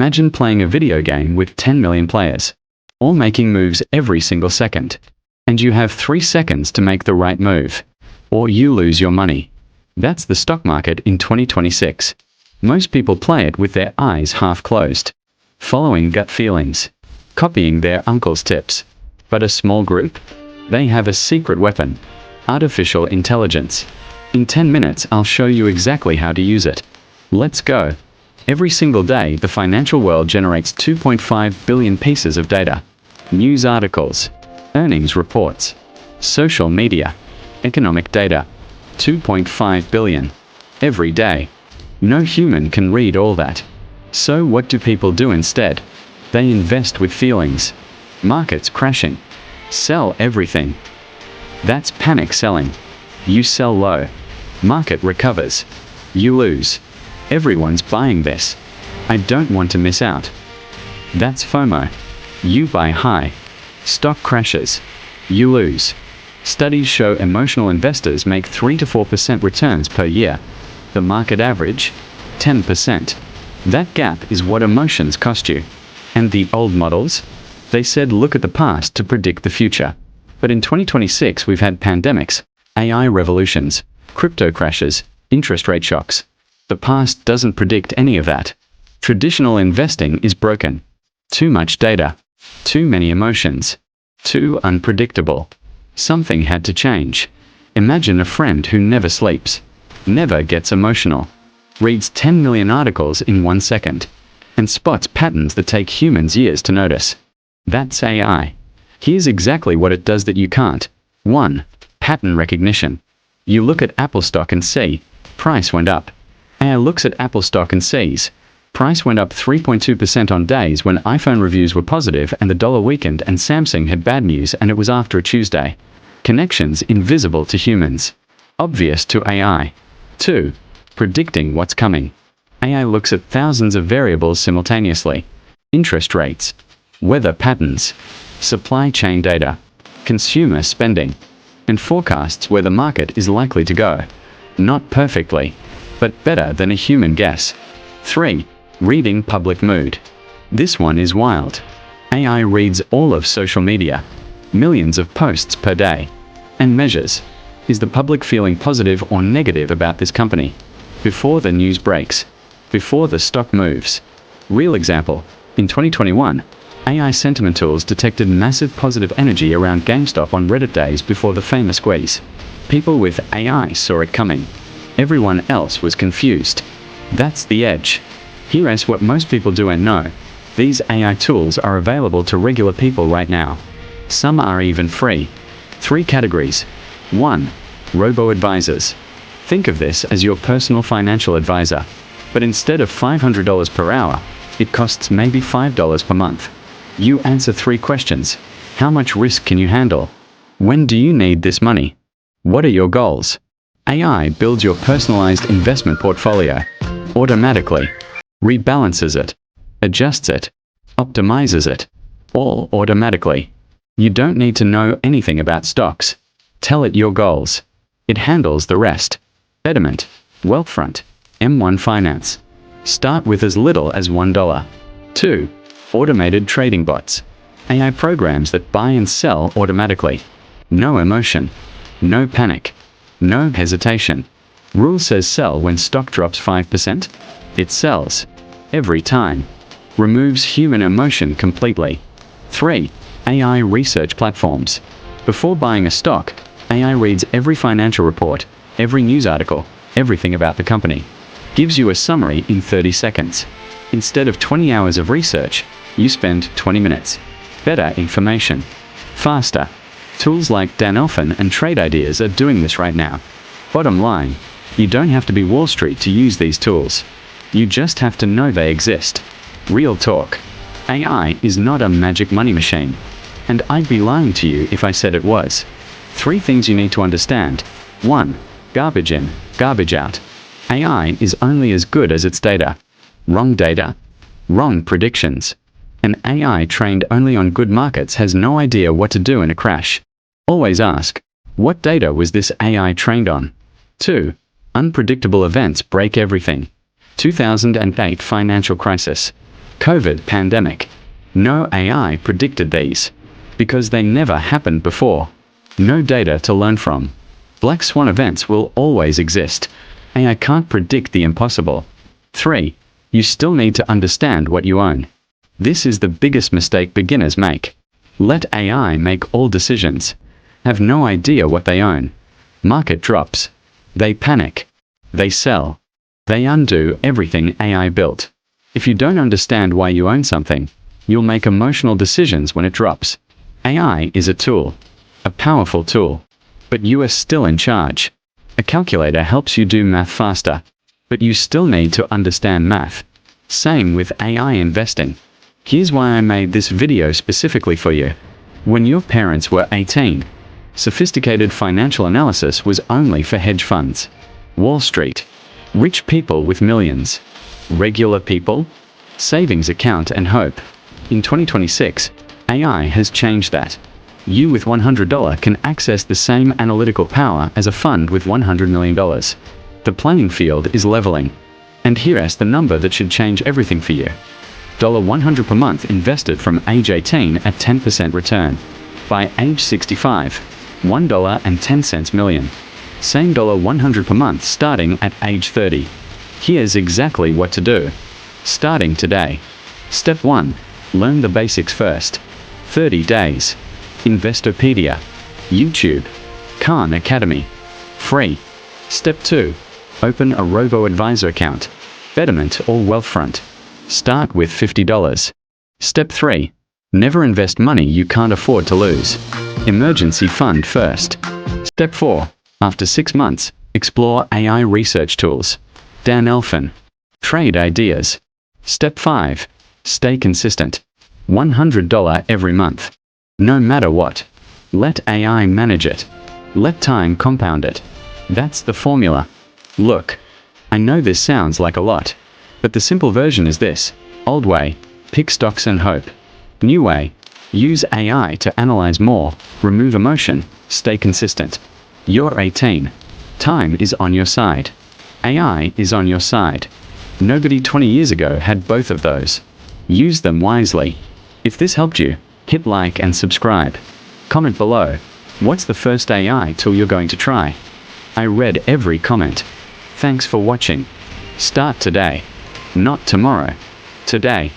Imagine playing a video game with 10 million players, all making moves every single second. And you have 3 seconds to make the right move, or you lose your money. That's the stock market in 2026. Most people play it with their eyes half closed, following gut feelings, copying their uncle's tips. But a small group? They have a secret weapon: artificial intelligence. In 10 minutes, I'll show you exactly how to use it. Let's go. Every single day, the financial world generates 2.5 billion pieces of data. News articles, earnings reports, social media, economic data. 2.5 billion. Every day. No human can read all that. So what do people do instead? They invest with feelings. Markets crashing. Sell everything. That's panic selling. You sell low. Market recovers. You lose. Everyone's buying this. I don't want to miss out. That's FOMO. You buy high. Stock crashes. You lose. Studies show emotional investors make 3 to 4% returns per year. The market average? 10%. That gap is what emotions cost you. And the old models? They said look at the past to predict the future. But in 2026 we've had pandemics, AI revolutions, crypto crashes, interest rate shocks. The past doesn't predict any of that. Traditional investing is broken. Too much data. Too many emotions. Too unpredictable. Something had to change. Imagine a friend who never sleeps, never gets emotional, reads 10 million articles in 1 second, and spots patterns that take humans years to notice. That's AI. Here's exactly what it does that you can't. 1. Pattern recognition. You look at Apple stock and see, price went up. AI looks at Apple stock and sees, price went up 3.2% on days when iPhone reviews were positive and the dollar weakened and Samsung had bad news and it was after a Tuesday. Connections invisible to humans. Obvious to AI. 2. Predicting what's coming. AI looks at thousands of variables simultaneously. Interest rates, weather patterns, supply chain data, consumer spending, and forecasts where the market is likely to go. Not perfectly, but better than a human guess. 3. Reading public mood. This one is wild. AI reads all of social media, millions of posts per day, and measures, is the public feeling positive or negative about this company? Before the news breaks, before the stock moves. Real example, in 2021, AI sentiment tools detected massive positive energy around GameStop on Reddit days before the famous squeeze. People with AI saw it coming. Everyone else was confused. That's the edge. Here's what most people do and know. These AI tools are available to regular people right now. Some are even free. 3 categories. 1. Robo-advisors. Think of this as your personal financial advisor. But instead of $500 per hour, it costs maybe $5 per month. You answer 3 questions. How much risk can you handle? When do you need this money? What are your goals? AI builds your personalized investment portfolio automatically, rebalances it, adjusts it, optimizes it, all automatically. You don't need to know anything about stocks. Tell it your goals. It handles the rest. Betterment, Wealthfront, M1 Finance. Start with as little as $1. 2. Automated trading bots. AI programs that buy and sell automatically. No emotion. No panic. No hesitation. Rule says sell when stock drops 5%. It sells. Every time. Removes human emotion completely. 3. AI research platforms. Before buying a stock, AI reads every financial report, every news article, everything about the company. Gives you a summary in 30 seconds. Instead of 20 hours of research, you spend 20 minutes. Better information. Faster. Tools like Danelfin and Trade Ideas are doing this right now. Bottom line, you don't have to be Wall Street to use these tools. You just have to know they exist. Real talk. AI is not a magic money machine. And I'd be lying to you if I said it was. 3 things you need to understand. 1. Garbage in, garbage out. AI is only as good as its data. Wrong data, wrong predictions. An AI trained only on good markets has no idea what to do in a crash. Always ask, what data was this AI trained on? 2. Unpredictable events break everything. 2008 financial crisis. COVID pandemic. No AI predicted these, because they never happened before. No data to learn from. Black swan events will always exist. AI can't predict the impossible. 3. You still need to understand what you own. This is the biggest mistake beginners make. Let AI make all decisions. Have no idea what they own. Market drops. They panic. They sell. They undo everything AI built. If you don't understand why you own something, you'll make emotional decisions when it drops. AI is a tool. A powerful tool. But you are still in charge. A calculator helps you do math faster. But you still need to understand math. Same with AI investing. Here's why I made this video specifically for you. When your parents were 18, sophisticated financial analysis was only for hedge funds. Wall Street. Rich people with millions. Regular people? Savings account and hope. In 2026, AI has changed that. You with $100 can access the same analytical power as a fund with $100 million. The playing field is leveling. And here's the number that should change everything for you. $100 per month invested from age 18 at 10% return. By age 65, $1.10 million. Same $100 per month starting at age 30. Here's exactly what to do. Starting today. Step 1. Learn the basics first. 30 days. Investopedia. YouTube. Khan Academy. Free. Step 2. Open a robo-advisor account. Betterment or Wealthfront. Start with $50. Step 3. Never invest money you can't afford to lose. Emergency fund first. Step 4. After 6 months, explore AI research tools. Danelfin. Trade ideas. Step 5. Stay consistent. $100 every month. No matter what. Let AI manage it. Let time compound it. That's the formula. Look, I know this sounds like a lot, but the simple version is this. Old way, pick stocks and hope. New way, use AI to analyze more, remove emotion, stay consistent. You're 18. Time is on your side. AI is on your side. Nobody 20 years ago had both of those. Use them wisely. If this helped you, hit like and subscribe. Comment below. What's the first AI tool you're going to try? I read every comment. Thanks for watching. Start today. Not tomorrow. Today.